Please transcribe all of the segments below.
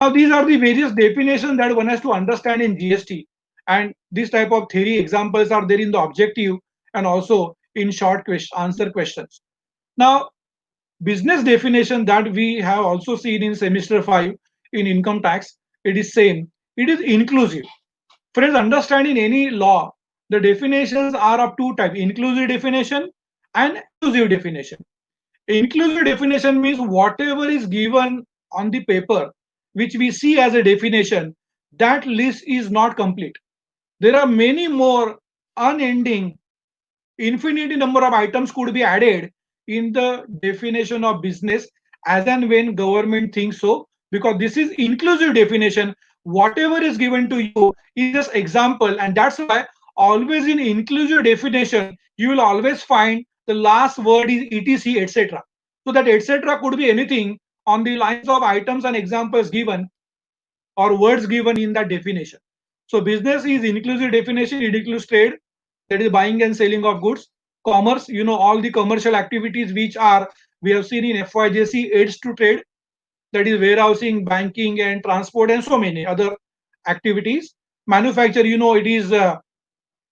Now, these are the various definitions that one has to understand in GST. And this type of theory examples are there in the objective and also in short answer questions. Now, business definition that we have also seen in semester 5 in income tax, it is same. It is inclusive. Friends, understanding any law, the definitions are of two types: inclusive definition and exclusive definition. Inclusive definition means whatever is given on the paper, which we see as a definition, that list is not complete. There are many more unending, infinity number of items could be added in the definition of business as and when government thinks so, because this is inclusive definition. Whatever is given to you is just example, and that's why always in inclusive definition you will always find the last word is etc, etc. So that etc could be anything on the lines of items and examples given or words given in that definition. So business is inclusive definition. It includes trade, that is buying and selling of goods. Commerce, all the commercial activities which are we have seen in FYJC aids to trade, that is warehousing, banking, and transport, and so many other activities. Manufacture, it is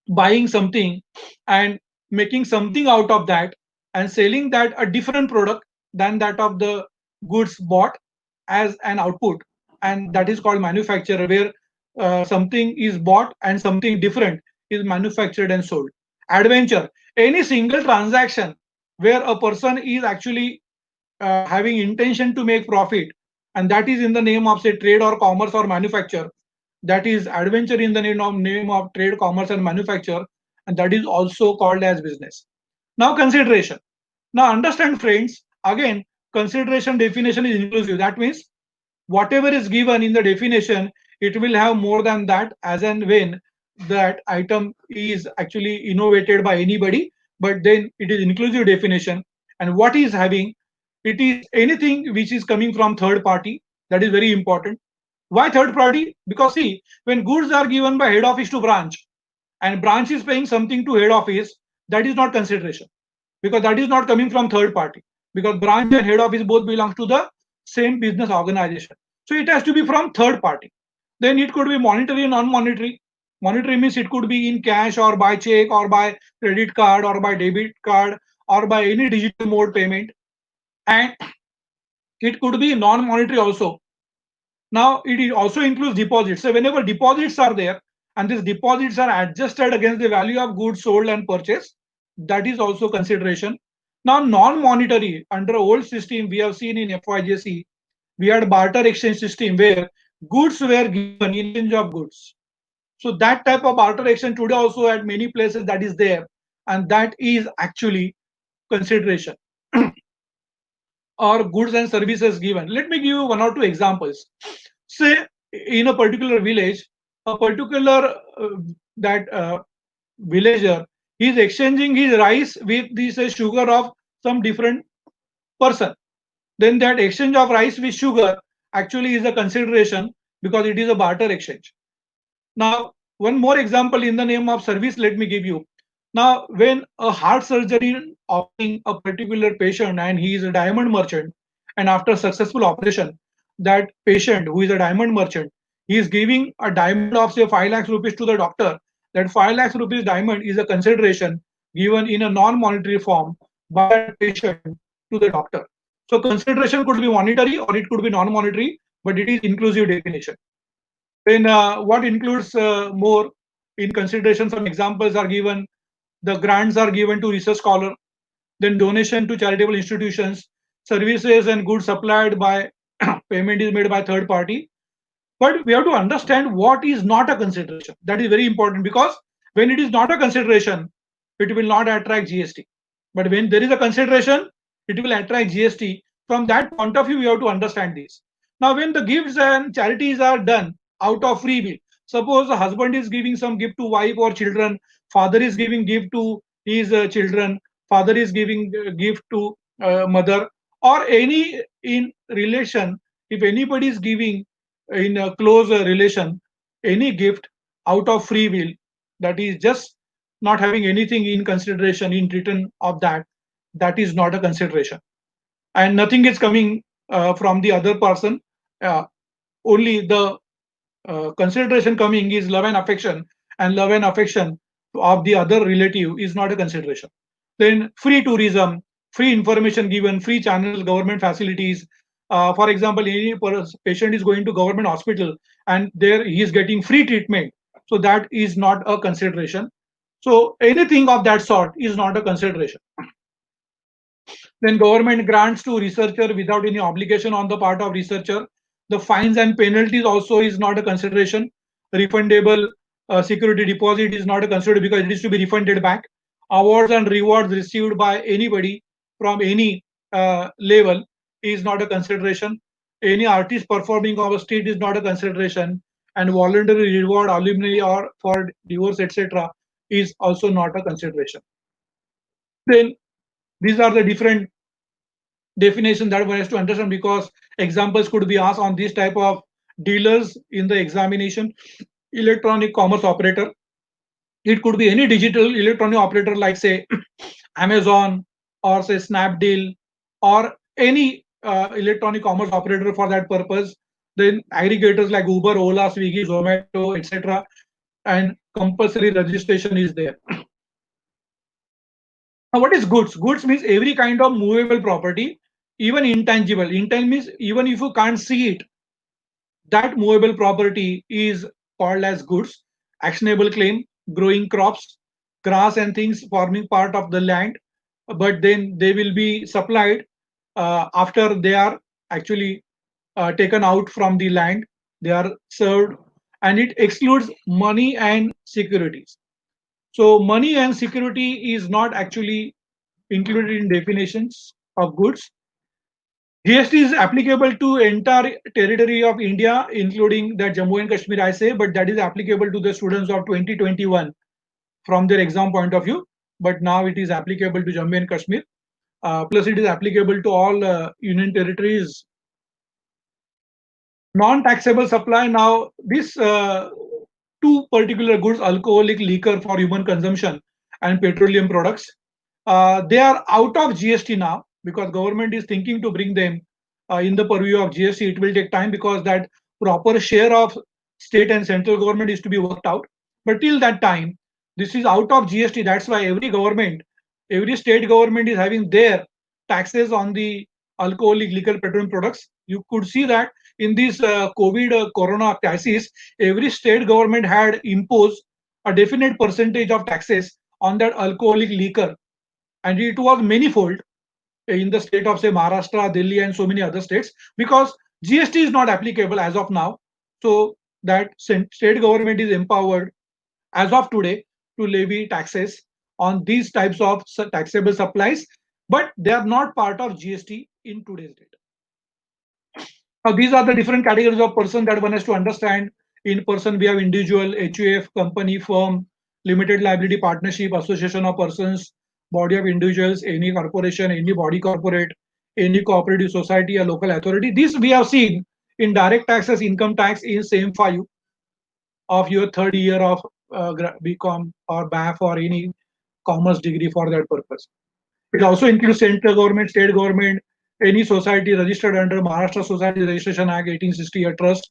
buying something and making something out of that and selling that a different product than that of the goods bought as an output, and that is called manufacture, where something is bought and something different is manufactured and sold. Adventure, any single transaction where a person is actually having intention to make profit, and that is in the name of, say, trade or commerce or manufacture. That is adventure in the name of trade, commerce, and manufacture, and that is also called as business. Now, consideration. Now, understand, friends, again, consideration definition is inclusive. That means whatever is given in the definition, it will have more than that as and when that item is actually innovated by anybody, but then it is inclusive definition. And what is having, it is anything which is coming from third party. That is very important. Why third party? Because see, when goods are given by head office to branch and branch is paying something to head office, that is not consideration, because that is not coming from third party, because branch and head office both belongs to the same business organization. So it has to be from third party. Then it could be monetary and non-monetary. Monetary means it could be in cash or by check or by credit card or by debit card or by any digital mode payment. And it could be non-monetary also. Now it also includes deposits. So whenever deposits are there and these deposits are adjusted against the value of goods sold and purchased, that is also consideration. Now non-monetary, under old system we have seen in FYJC, we had barter exchange system where goods were given in exchange of goods. So that type of barter exchange today also at many places that is there, and that is actually consideration or goods and services given. Let me give you one or two examples. Say in a particular village, a particular that villager, he is exchanging his rice with this sugar of some different person. Then that exchange of rice with sugar actually is a consideration because it is a barter exchange. Now, one more example in the name of service, let me give you. Now, when a heart surgery offering a particular patient and he is a diamond merchant, and after successful operation, that patient who is a diamond merchant, he is giving a diamond of say 5 lakhs rupees to the doctor. That 5 lakhs rupees diamond is a consideration given in a non-monetary form by that patient to the doctor. So consideration could be monetary or it could be non-monetary, but it is inclusive definition. Then what includes more in consideration? Some examples are given. The grants are given to research scholar, then donation to charitable institutions, services and goods supplied by payment is made by third party. But we have to understand what is not a consideration. That is very important, because when it is not a consideration, it will not attract GST. But when there is a consideration, it will attract GST. From that point of view, we have to understand this. Now, when the gifts and charities are done out of free will, suppose a husband is giving some gift to wife or children, father is giving gift to his children, father is giving gift to mother, or any in relation, if anybody is giving in a close relation any gift out of free will, that is just not having anything in consideration in return of that, that is not a consideration, and nothing is coming from the other person. only the consideration coming is love and affection, and love and affection of the other relative is not a consideration. Then free tourism, free information given, free channels, government facilities. For example, any patient is going to government hospital and there he is getting free treatment. So that is not a consideration. So anything of that sort is not a consideration. Then government grants to researcher without any obligation on the part of researcher. The fines and penalties also is not a consideration. Refundable security deposit is not a consideration because it is to be refunded back. Awards and rewards received by anybody from any level is not a consideration. Any artist performing on a stage is not a consideration. And voluntary reward, alumni or for divorce, etc., is also not a consideration. Then these are the different definition that one has to understand, because examples could be asked on this type of dealers in the examination. Electronic commerce operator, it could be any digital electronic operator like say Amazon or say Snapdeal or any electronic commerce operator for that purpose. Then aggregators like Uber, Ola, Swiggy, Zomato, etc., and compulsory registration is there. Now, what is goods? Goods means every kind of movable property, even intangible. Intangible means even if you can't see it, that movable property is called as goods. Actionable claim, growing crops, grass and things forming part of the land, but then they will be supplied after they are actually taken out from the land. They are served, and it excludes money and securities. So money and security is not actually included in definitions of goods. GST is applicable to entire territory of India, including that Jammu and Kashmir, I say, but that is applicable to the students of 2021 from their exam point of view. But now it is applicable to Jammu and Kashmir. Plus, it is applicable to all union territories. Non-taxable supply. Now, this two particular goods, alcoholic liquor for human consumption and petroleum products, they are out of GST now because government is thinking to bring them in the purview of GST. It will take time because that proper share of state and central government is to be worked out. But till that time, this is out of GST. That's why every government, every state government is having their taxes on the alcoholic liquor petroleum products. You could see that in this COVID corona crisis, every state government had imposed a definite percentage of taxes on that alcoholic liquor, and it was manifold in the state of say Maharashtra, Delhi, and so many other states, because GST is not applicable as of now. So that state government is empowered as of today to levy taxes on these types of taxable supplies, but they are not part of GST in today's date. Now, these are the different categories of person that one has to understand. In person, we have individual, HUF, company, firm, limited liability partnership, association of persons, body of individuals, any corporation, any body corporate, any cooperative society, a local authority. This we have seen in direct taxes, income tax is same for you of your third year of BCom or BAF or any commerce degree for that purpose. It also includes central government, state government, any society registered under Maharashtra Society Registration Act 1860, a trust,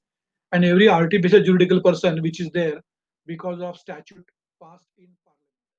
and every artificial juridical person which is there because of statute passed in